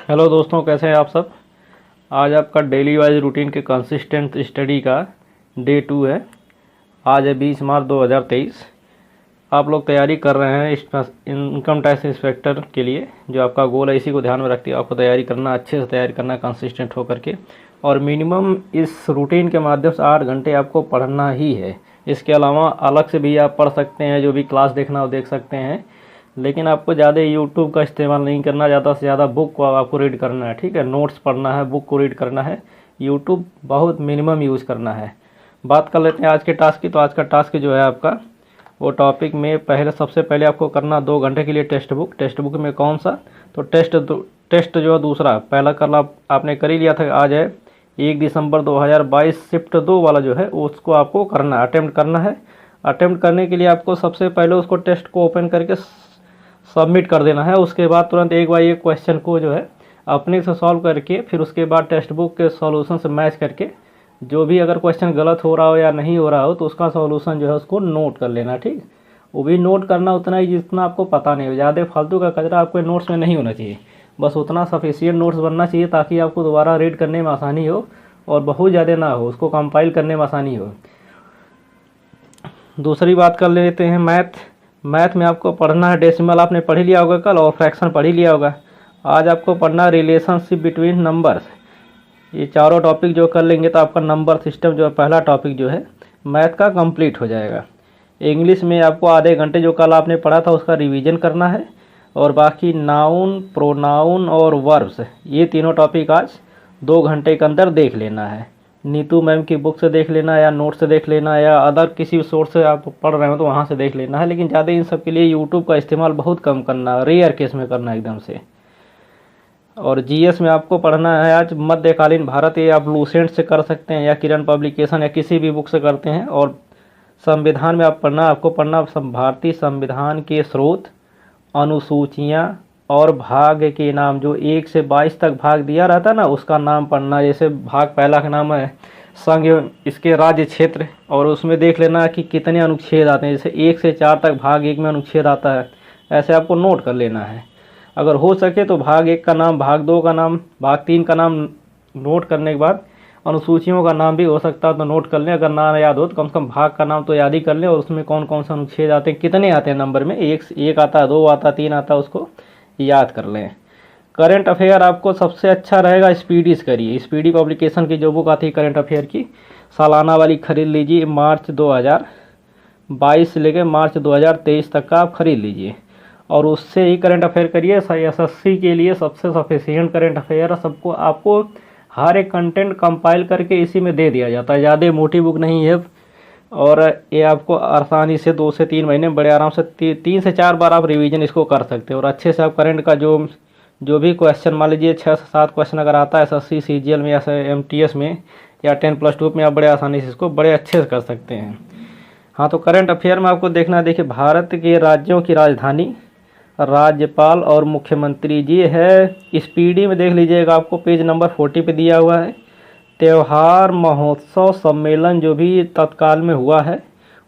Hello दोस्तों, कैसे हैं आप सब। आज आपका डेली वाइज रूटीन के कंसिस्टेंट स्टडी का डे 2 है। आज है 20 मार्च 2023। आप लोग तैयारी कर रहे हैं इनकम टैक्स इंस्पेक्टर के लिए। जो आपका गोल है इसी को ध्यान में रखते हुए आपको तैयारी करना, अच्छे से तैयारी करना, कंसिस्टेंट होकर के। और मिनिमम इस रूटीन के माध्यम से 8 घंटे आपको पढ़ना ही है। इसके अलावा अलग से भी आप पढ़ सकते हैं, जो भी क्लास देखना हो देख सकते हैं, लेकिन आपको ज़्यादा यूट्यूब का इस्तेमाल नहीं करना, ज़्यादा से ज़्यादा बुक को आपको रीड करना है। ठीक है, नोट्स पढ़ना है, बुक को रीड करना है, यूट्यूब बहुत मिनिमम यूज़ करना है। बात कर लेते हैं आज के टास्क की। तो आज का टास्क जो है आपका, वो टॉपिक में सबसे पहले आपको करना 2 घंटे के लिए टेक्स्ट बुक में कौन सा, तो टेस्ट जो है दूसरा, पहला कल आपने कर ही लिया था। आज है 1 दिसंबर 2022 शिफ्ट 2 वाला जो है उसको आपको करना, अटेम्प्ट करना है। अटेम्प्ट करने के लिए आपको सबसे पहले उसको टेस्ट को ओपन करके सबमिट कर देना है। उसके बाद तुरंत एक बार ये क्वेश्चन को जो है अपने से सॉल्व करके, फिर उसके बाद टेक्स्ट बुक के सॉल्यूशन से मैच करके, जो भी अगर क्वेश्चन गलत हो रहा हो या नहीं हो रहा हो तो उसका सॉल्यूशन जो है उसको नोट कर लेना। ठीक, वो भी नोट करना उतना ही जितना आपको पता नहीं हो। ज़्यादा फालतू का कचरा आपके नोट्स में नहीं होना चाहिए, बस उतना सफिशिएंट नोट्स बनना चाहिए ताकि आपको दोबारा रीड करने में आसानी हो और बहुत ज़्यादा ना हो, उसको कंपाइल करने में आसानी हो। दूसरी बात कर लेते हैं मैथ में आपको पढ़ना है डेसिमल, आपने पढ़ लिया होगा कल, और फ्रैक्शन पढ़ ही लिया होगा। आज आपको पढ़ना रिलेशनशिप बिटवीन नंबर्स। ये चारों टॉपिक जो कर लेंगे तो आपका नंबर सिस्टम जो है पहला टॉपिक जो है मैथ का कंप्लीट हो जाएगा। इंग्लिश में आपको आधे घंटे जो कल आपने पढ़ा था उसका रिवीजन करना है, और बाकी नाउन, प्रोनाउन और वर्ब्स, ये तीनों टॉपिक आज 2 घंटे के अंदर देख लेना है। नीतू मैम की बुक से देख लेना, या नोट से देख लेना, या अदर किसी सोर्स से आप पढ़ रहे हो तो वहाँ से देख लेना है। लेकिन ज़्यादा इन सब के लिए यूट्यूब का इस्तेमाल बहुत कम करना, रेयर केस में करना एकदम से। और जीएस में आपको पढ़ना है आज मध्यकालीन भारत, ये आप लूसेंट से कर सकते हैं या किरण पब्लिकेशन या किसी भी बुक से करते हैं। और संविधान में आपको पढ़ना भारतीय संविधान के स्रोत, अनुसूचियाँ और भाग के नाम, जो 1 से 22 तक भाग दिया रहता है ना, उसका नाम पढ़ना। जैसे भाग पहला का नाम है संघ, इसके राज्य क्षेत्र, और उसमें देख लेना कि कितने अनुच्छेद आते हैं। जैसे 1 से 4 तक भाग 1 में अनुच्छेद आता है, ऐसे आपको नोट कर लेना है। अगर हो सके तो भाग 1 का नाम, भाग 2 का नाम, भाग 3 का नाम नोट करने के बाद अनुसूचियों का नाम भी हो सकता है तो नोट कर लें। अगर ना याद हो तो कम से कम भाग का नाम तो याद ही कर लें, और उसमें कौन कौन सा अनुच्छेद आते हैं, कितने आते हैं नंबर में, एक आता है, 2 आता है, 3 आता है, उसको याद कर लें। करंट अफेयर आपको सबसे अच्छा रहेगा स्पीडी से करिए। स्पीडी पब्लिकेशन की जो बुक आती है करंट अफेयर की, सालाना वाली खरीद लीजिए। मार्च 2022 से लेकर मार्च 2023 तक का आप खरीद लीजिए, और उससे ही करंट अफेयर करिए। एसएससी के लिए सबसे सफिशिएंट करंट अफेयर सबको, आपको हर एक कंटेंट कंपाइल करके इसी में दे दिया जाता है। ज़्यादा मोटी बुक नहीं है, और ये आपको आसानी से 2 से 3 महीने बड़े आराम से 3 से 4 बार आप रिवीजन इसको कर सकते हो। और अच्छे से आप करंट का जो भी क्वेश्चन, मान लीजिए 6 से 7 क्वेश्चन अगर आता है एसएससी सीजीएल में या एमटीएस में या 10+2 में, आप बड़े आसानी से इसको बड़े अच्छे से कर सकते हैं। हाँ, तो करंट अफेयर में आपको देखना, देखिए भारत के राज्यों की राजधानी, राज्यपाल और मुख्यमंत्री जी है। स्पीडी में देख लीजिएगा, आपको पेज नंबर 40 पे दिया हुआ है। त्यौहार, महोत्सव, सम्मेलन जो भी तत्काल में हुआ है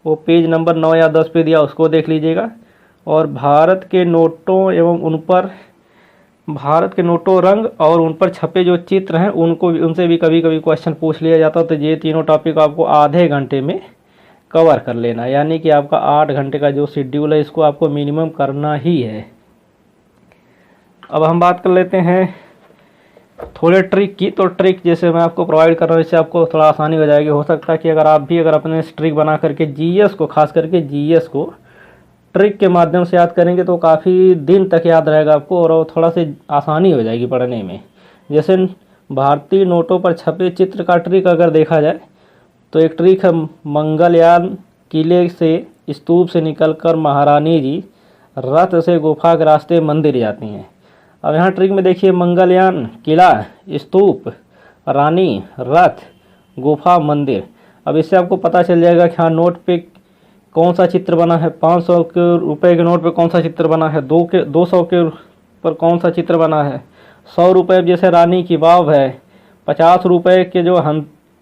वो पेज नंबर 9 या 10 पे दिया, उसको देख लीजिएगा। और भारत के नोटों एवं भारत के नोटों, रंग और उन पर छपे जो चित्र हैं उनसे भी कभी कभी क्वेश्चन पूछ लिया जाता है। तो ये तीनों टॉपिक आपको आधे घंटे में कवर कर लेना, यानी कि आपका 8 घंटे का जो शेड्यूल है इसको आपको मिनिमम करना ही है। अब हम बात कर लेते हैं थोड़े ट्रिक की। तो ट्रिक जैसे मैं आपको प्रोवाइड कर रहा हूँ, इससे आपको थोड़ा आसानी हो जाएगी। हो सकता है कि अगर आप भी अपने ट्रिक बना करके जीएस को, खास करके जीएस को ट्रिक के माध्यम से याद करेंगे तो काफ़ी दिन तक याद रहेगा आपको, और थोड़ा सी आसानी हो जाएगी पढ़ने में। जैसे भारतीय नोटों पर छपे चित्र का ट्रिक अगर देखा जाए तो एक ट्रिक है, मंगलयान किले से, स्तूप से निकलकर महारानी जी रथ से गुफा के रास्ते मंदिर जाती हैं। अब यहाँ ट्रिक में देखिए, मंगलयान, किला, स्तूप, रानी, रथ, गुफा, मंदिर। अब इससे आपको पता चल जाएगा कि हाँ, नोट पे कौन सा चित्र बना है, 500 के रुपए के नोट पे कौन सा चित्र बना है, 200 के पर कौन सा चित्र बना है, 100 रुपये जैसे रानी की वाव है, 50 रुपये के जो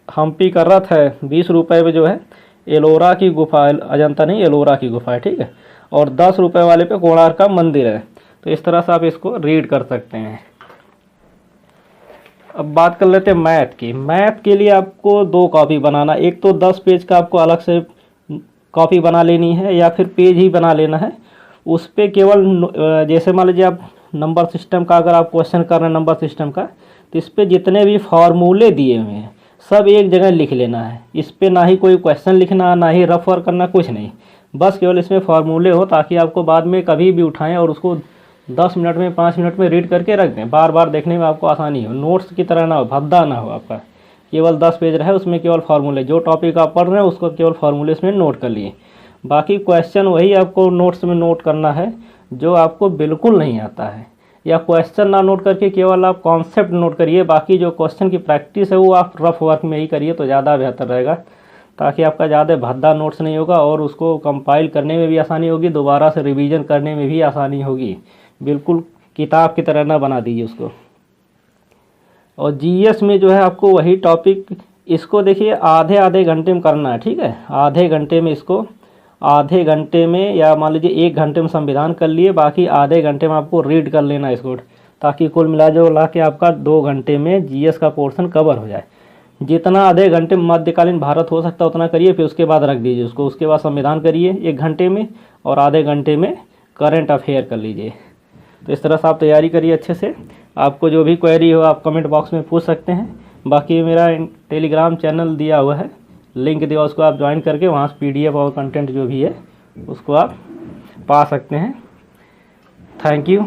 हम्पी का रथ है, 20 रुपये पे जो है एलोरा की गुफा, अजंता नहीं एलोरा की गुफा है, ठीक है, और 10 रुपये वाले पे कोणार्क का मंदिर है। तो इस तरह से आप इसको रीड कर सकते हैं। अब बात कर लेते हैं मैथ की। मैथ के लिए आपको 2 कॉपी बनाना, एक तो 10 पेज का आपको अलग से कॉपी बना लेनी है या फिर पेज ही बना लेना है। उस पे केवल जैसे मान लीजिए आप नंबर सिस्टम का अगर आप क्वेश्चन कर रहे हैं नंबर सिस्टम का, तो इस पे जितने भी फार्मूले दिए हुए हैं सब एक जगह लिख लेना है। इस पे ना ही कोई क्वेश्चन लिखना, ना ही रफ वर्क करना, कुछ नहीं, बस केवल इसमें फार्मूले हो, ताकि आपको बाद में कभी भी उठाएं और उसको 10 मिनट में 5 मिनट में रीड करके रख दें, बार बार देखने में आपको आसानी हो, नोट्स की तरह ना हो, भद्दा ना हो आपका। केवल 10 पेज रहे, उसमें केवल फार्मूले, जो टॉपिक आप पढ़ रहे हैं उसको केवल फार्मूले इसमें नोट कर लिए। बाकी क्वेश्चन वही आपको नोट्स में नोट करना है जो आपको बिल्कुल नहीं आता है, या क्वेश्चन ना नोट करके केवल आप कॉन्सेप्ट नोट करिए। बाकी जो क्वेश्चन की प्रैक्टिस है वो आप रफ वर्क में ही करिए तो ज़्यादा बेहतर रहेगा, ताकि आपका ज़्यादा भद्दा नोट्स नहीं होगा और उसको कंपाइल करने में भी आसानी होगी, दोबारा से रिवीजन करने में भी आसानी होगी। बिल्कुल किताब की तरह ना बना दीजिए उसको। और जीएस में जो है आपको वही टॉपिक, इसको देखिए आधे आधे घंटे में करना है, ठीक है। आधे घंटे में इसको, आधे घंटे में या मान लीजिए 1 घंटे में संविधान कर लिए, बाकी आधे घंटे में आपको रीड कर लेना इसको, ताकि कुल मिला जुला के आपका 2 घंटे में जीएस का पोर्शन कवर हो जाए। जितना आधे घंटे में मध्यकालीन भारत हो सकता है उतना करिए, फिर उसके बाद रख दीजिए उसको। उसके बाद संविधान करिए 1 घंटे में, और आधे घंटे में करंट अफेयर कर लीजिए। तो इस तरह से आप तैयारी करिए अच्छे से। आपको जो भी क्वेरी हो आप कमेंट बॉक्स में पूछ सकते हैं। बाकी मेरा टेलीग्राम चैनल दिया हुआ है, लिंक दिया, उसको आप ज्वाइन करके वहाँ से पीडीएफ और कंटेंट जो भी है उसको आप पा सकते हैं। Thank you.